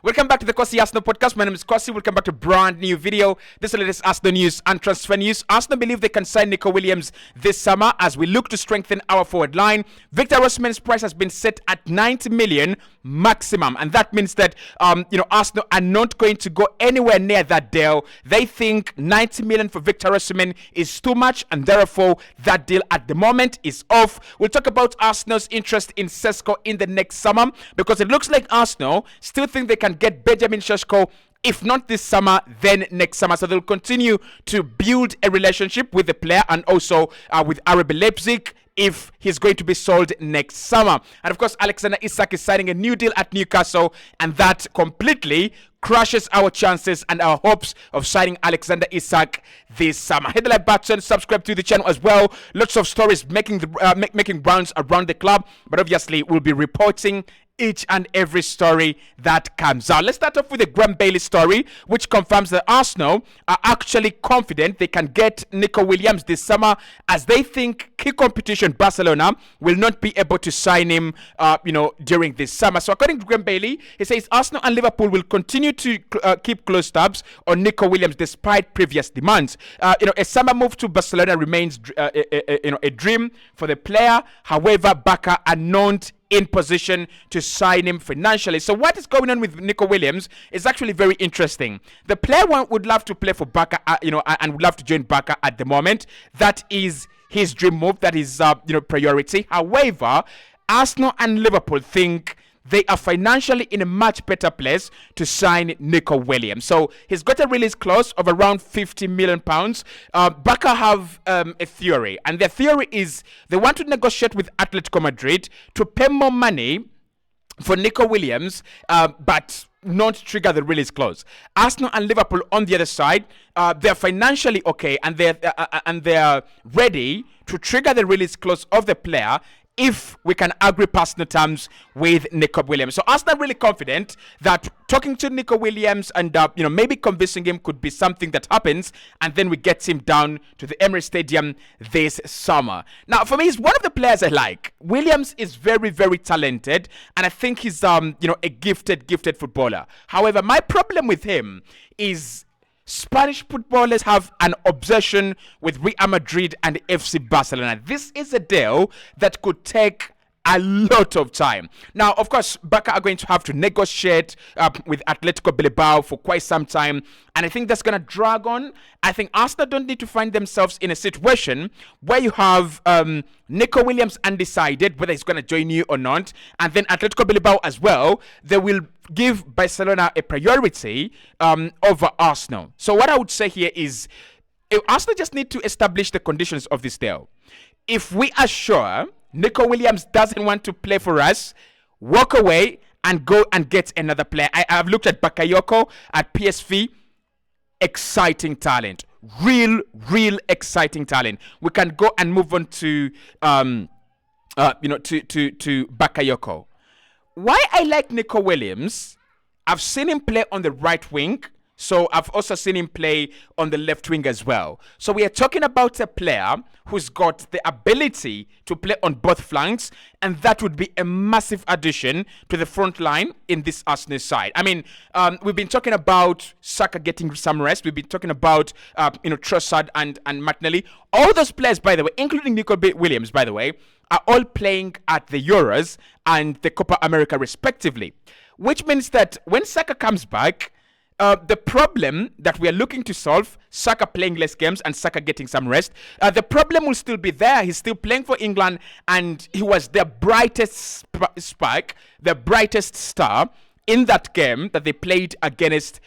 Welcome back to the Cossy Arsenal podcast. My name is Cossy. Welcome back to a brand new video. This is the latest Arsenal news and transfer news. Arsenal believe they can sign Nico Williams this summer as we look to strengthen our forward line. Victor Osimhen's price has been set at 90 million maximum, and that means that Arsenal are not going to go anywhere near that deal. They think 90 million for Victor Osimhen is too much, and therefore that deal at the moment is off. We'll talk about Arsenal's interest in Sesko in the next summer, because it looks like Arsenal still think they can get Benjamin Sesko, if not this summer, then next summer. So they'll continue to build a relationship with the player and also with RB Leipzig if he's going to be sold next summer. And of course, Alexander Isak is signing a new deal at Newcastle, and that completely crushes our chances and our hopes of signing Alexander Isak this summer. Hit the like button, subscribe to the channel as well. Lots of stories making rounds around the club, but obviously we'll be reporting each and every story that comes out. Let's start off with the Graham Bailey story, which confirms that Arsenal are actually confident they can get Nico Williams this summer, as they think key competition Barcelona will not be able to sign him during this summer. So according to Graham Bailey, he says Arsenal and Liverpool will continue to keep close tabs on Nico Williams despite previous demands. A summer move to Barcelona remains a dream for the player. However, Barca are not in position to sign him financially. So what is going on with Nico Williams is actually very interesting. The player would love to play for Barca, and would love to join Barca at the moment. That is his dream move. That is priority. However, Arsenal and Liverpool think they are financially in a much better place to sign Nico Williams. So he's got a release clause of around £50 million. Barca have a theory, and their theory is they want to negotiate with Atletico Madrid to pay more money for Nico Williams, but not trigger the release clause. Arsenal and Liverpool on the other side, they're financially okay, and they're ready to trigger the release clause of the player if we can agree personal terms with Nico Williams. So Arsenal are really confident that talking to Nico Williams and maybe convincing him could be something that happens, and then we get him down to the Emirates Stadium this summer. Now, for me, he's one of the players I like. Williams is very, very talented, and I think he's a gifted footballer. However, my problem with him is Spanish footballers have an obsession with Real Madrid and FC Barcelona. This is a deal that could take a lot of time. Now, of course, Barca are going to have to negotiate with Atletico Bilbao for quite some time, and I think that's going to drag on. I think Arsenal don't need to find themselves in a situation where you have Nico Williams undecided whether he's going to join you or not, and then Atletico Bilbao as well. They will give Barcelona a priority over Arsenal. So what I would say here is Arsenal just need to establish the conditions of this deal. If we are sure Nico Williams doesn't want to play for us, walk away and go and get another player. I've looked at Bakayoko at PSV. Exciting talent. Real exciting talent. We can go and move on to Bakayoko. Why I like Nico Williams, I've seen him play on the right wing, so I've also seen him play on the left wing as well. So we are talking about a player who's got the ability to play on both flanks, and that would be a massive addition to the front line in this Arsenal side. I mean, we've been talking about Saka getting some rest. We've been talking about Trossard and Martinelli. All those players, by the way, including Nico Williams, by the way, are all playing at the Euros and the Copa America respectively, which means that when Saka comes back, the problem that we are looking to solve, Saka playing less games and Saka getting some rest, the problem will still be there. He's still playing for England, and he was the brightest spark, the brightest star in that game that they played against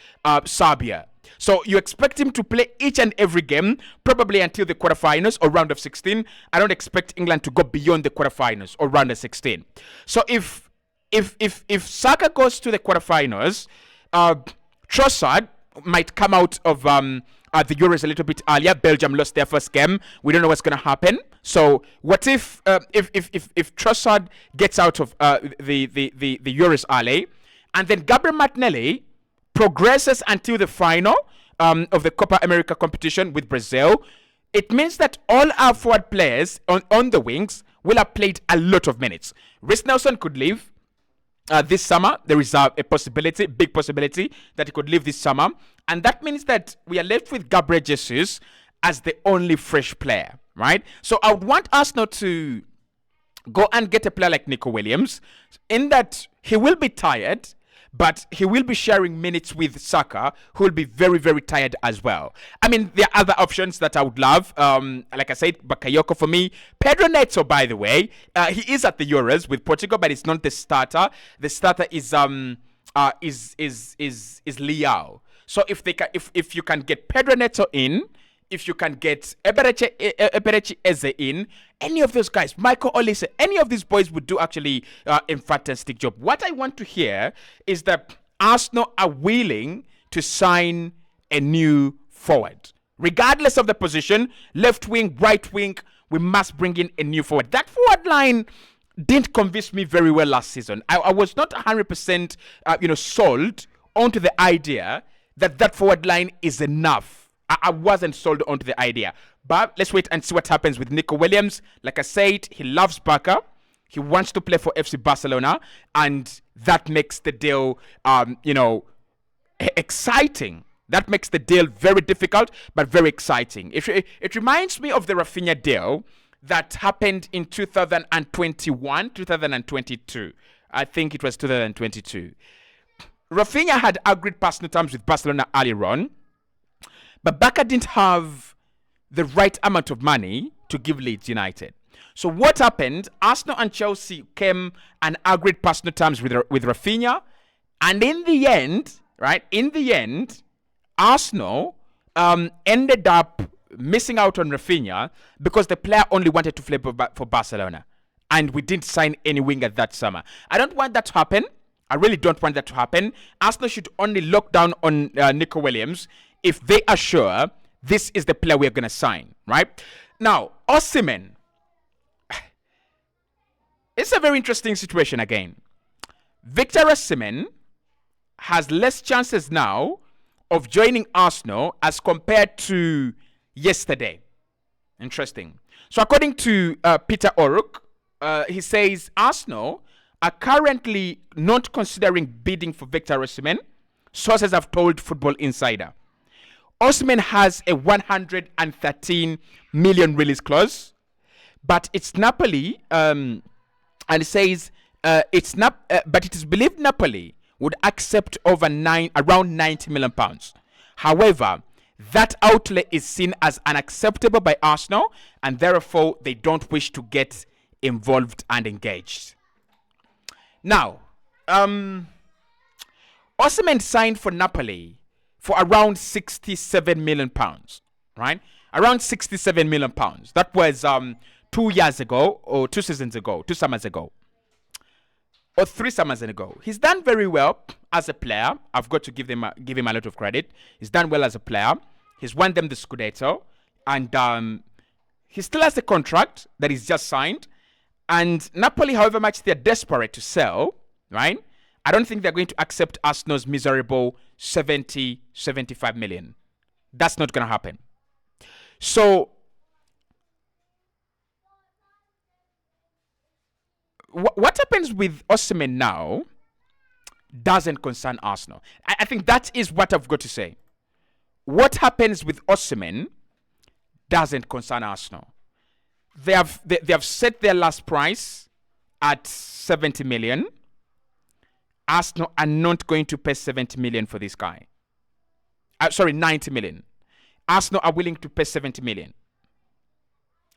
Serbia. So you expect him to play each and every game, probably until the quarterfinals or round of 16. I don't expect England to go beyond the quarterfinals or round of 16. So if Saka goes to the quarterfinals, Trossard might come out of the Euros a little bit earlier. Belgium lost their first game. We don't know what's going to happen. So what if Trossard gets out of the Euros early, and then Gabriel Martinelli progresses until the final of the Copa America competition with Brazil? It means that all our forward players on the wings will have played a lot of minutes. Reece Nelson could leave. this summer. There is a possibility, big possibility, that he could leave this summer. And that means that we are left with Gabriel Jesus as the only fresh player, right? So I would want Arsenal to go and get a player like Nico Williams, in that he will be tired, but he will be sharing minutes with Saka, who will be very, very tired as well. I mean, there are other options that I would love. Like I said, Bakayoko for me. Pedro Neto, by the way, he is at the Euros with Portugal, but it's not the starter. The starter is Liao. So if you can get Pedro Neto in, if you can get Eberechi Eze in, any of those guys, Michael Olise, any of these boys would do actually a fantastic job. What I want to hear is that Arsenal are willing to sign a new forward. Regardless of the position, left wing, right wing, we must bring in a new forward. That forward line didn't convince me very well last season. I was not 100% sold onto the idea that forward line is enough. I wasn't sold onto the idea. But let's wait and see what happens with Nico Williams. Like I said, he loves Barca. He wants to play for FC Barcelona. And that makes the deal, exciting. That makes the deal very difficult, but very exciting. It reminds me of the Rafinha deal that happened in 2021, 2022. I think it was 2022. Rafinha had agreed personal terms with Barcelona earlier on, but Barca didn't have the right amount of money to give Leeds United. So what happened? Arsenal and Chelsea came and agreed personal terms with Rafinha. And in the end, Arsenal ended up missing out on Rafinha because the player only wanted to play for Barcelona. And we didn't sign any winger that summer. I don't want that to happen. I really don't want that to happen. Arsenal should only lock down on Nico Williams if they are sure this is the player we're going to sign, right? Now, Osimhen. It's a very interesting situation again. Victor Osimhen has less chances now of joining Arsenal as compared to yesterday. Interesting. So according to Peter Oruk, he says Arsenal are currently not considering bidding for Victor Osimhen. Sources have told Football Insider. Osimhen has a 113 million release clause, but it's Napoli, and it says but it is believed Napoli would accept around 90 million pounds. However, that outlay is seen as unacceptable by Arsenal, and therefore they don't wish to get involved and engaged. Now, Osimhen signed for Napoli for around 67 million pounds, right? Around 67 million pounds. That was 2 years ago, or 2 seasons ago, 2 summers ago, or 3 summers ago. He's done very well as a player. I've got to give him a lot of credit. He's done well as a player. He's won them the Scudetto, and he still has a contract that he's just signed. And Napoli, however much they're desperate to sell, right? I don't think they're going to accept Arsenal's miserable 75 million. That's not going to happen. So, what happens with Osimhen now doesn't concern Arsenal. I think that is what I've got to say. What happens with Osimhen doesn't concern Arsenal. They have set their last price at 70 million. Arsenal are not going to pay 70 million for this guy. 90 million. Arsenal are willing to pay 70 million.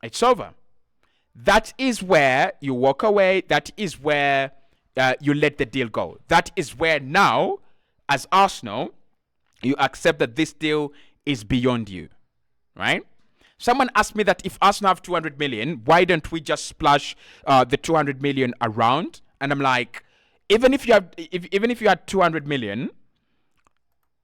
It's over. That is where you walk away. That is where you let the deal go. That is where now, as Arsenal, you accept that this deal is beyond you, right? Someone asked me that if Arsenal have 200 million, why don't we just splash the 200 million around? And I'm like, even if you had 200 million,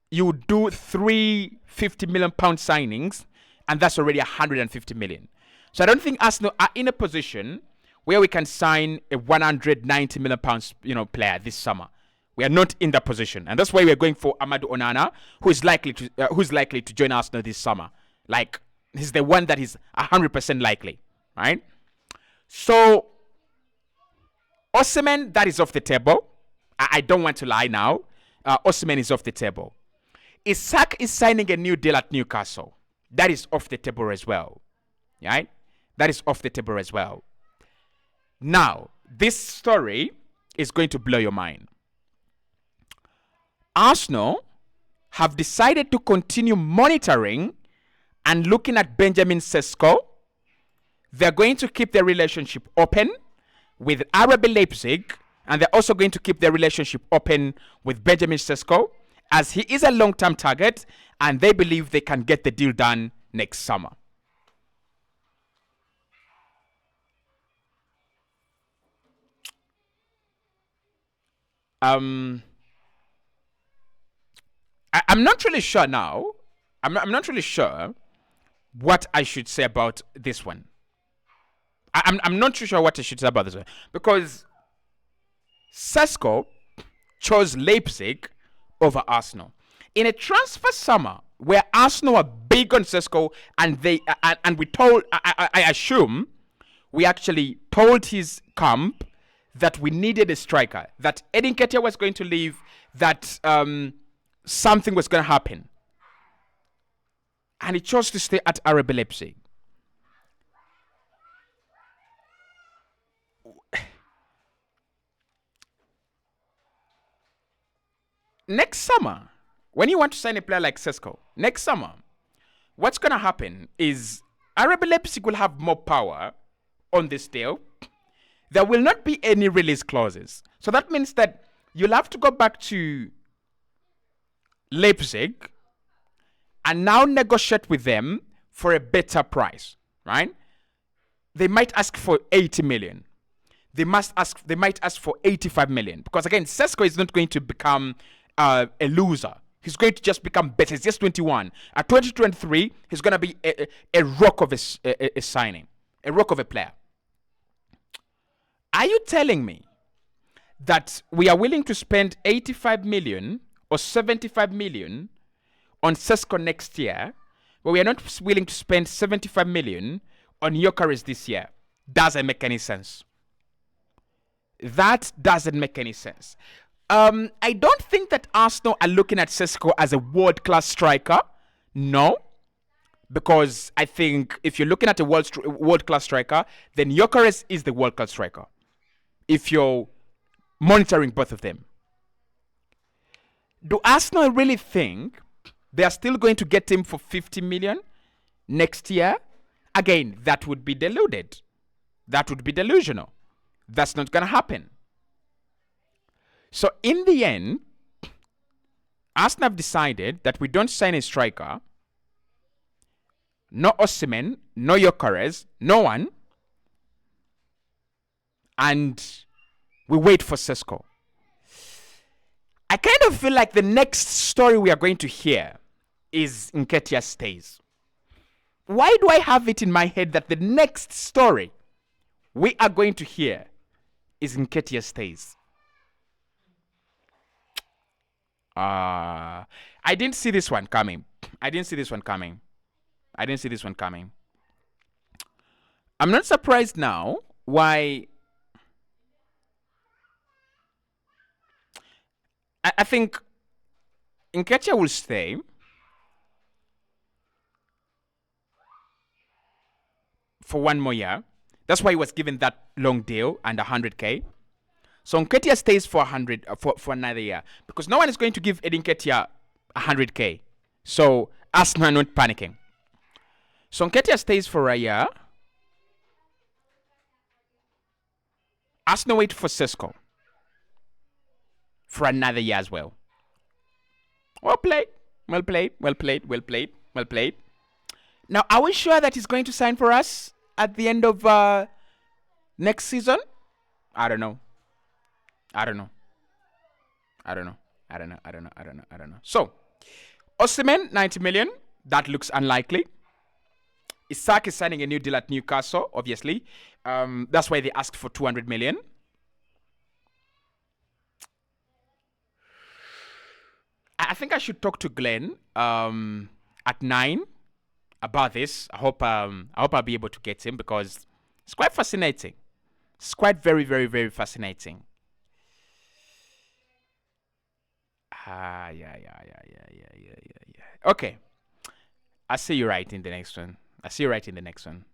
you would do 3 50 million pound signings, and that's already 150 million. So I don't think Arsenal are in a position where we can sign a 190 million pounds, player this summer. We are not in that position, and that's why we're going for Amadou Onana, who's likely to join Arsenal this summer. Like, he's the one that is 100% likely, right? So Osimhen, that is off the table. I don't want to lie now. Osimhen is off the table. Isak is signing a new deal at Newcastle. That is off the table as well. Right? That is off the table as well. Now, this story is going to blow your mind. Arsenal have decided to continue monitoring and looking at Benjamin Sesko. They're going to keep their relationship open with RB Leipzig, and they're also going to keep their relationship open with Benjamin Sesko, as he is a long-term target, and they believe they can get the deal done next summer. I'm not really sure now. I'm not really sure what I should say about this one. I'm not too sure what I should say about this one, because Sesko chose Leipzig over Arsenal in a transfer summer where Arsenal are big on Sesko, and I assume we actually told his camp that we needed a striker, that Edin Ketia was going to leave, that something was going to happen, and he chose to stay at RB Leipzig. Next summer, when you want to sign a player like Sesko, next summer, what's going to happen is RB Leipzig will have more power on this deal. There will not be any release clauses. So that means that you'll have to go back to Leipzig and now negotiate with them for a better price, right? They might ask for 80 million. They might ask for 85 million, because again, Sesko is not going to become a loser. He's going to just become better. He's just 21. At 2023, he's going to be a rock of a signing, a rock of a player. Are you telling me that we are willing to spend 85 million or 75 million on Sesko next year, but we are not willing to spend 75 million on Gyökeres this year? Doesn't make any sense. That doesn't make any sense. I don't think that Arsenal are looking at Sesko as a world-class striker. No. Because I think if you're looking at a world-class striker, then Gyökeres is the world-class striker, if you're monitoring both of them. Do Arsenal really think they are still going to get him for 50 million next year? Again, that would be deluded. That would be delusional. That's not going to happen. So in the end, Arsenal have decided that we don't sign a striker. No Osimhen, no Gyökeres, no one. And we wait for Sesko. I kind of feel like the next story we are going to hear is Nketiah stays. Why do I have it in my head that the next story we are going to hear is Nketiah stays? I didn't see this one coming. I'm not surprised now why. I think Nketiah will stay for one more year. That's why he was given that long deal and 100k. So Nketiah stays for 100 for another year, because no one is going to give Edin Nketiah 100k. So Arsenal are not panicking. So Nketiah stays for a year. Arsenal wait for Sesko for another year as well. Well played. Now, are we sure that he's going to sign for us at the end of next season? I don't know. So, Osimhen, 90 million. That looks unlikely. Isak is signing a new deal at Newcastle, obviously. That's why they asked for 200 million. I think I should talk to Glenn at 9 about this. I hope I'll be able to get him, because it's quite fascinating. It's quite very, very, very fascinating. Yeah. Okay. I see you right in the next one.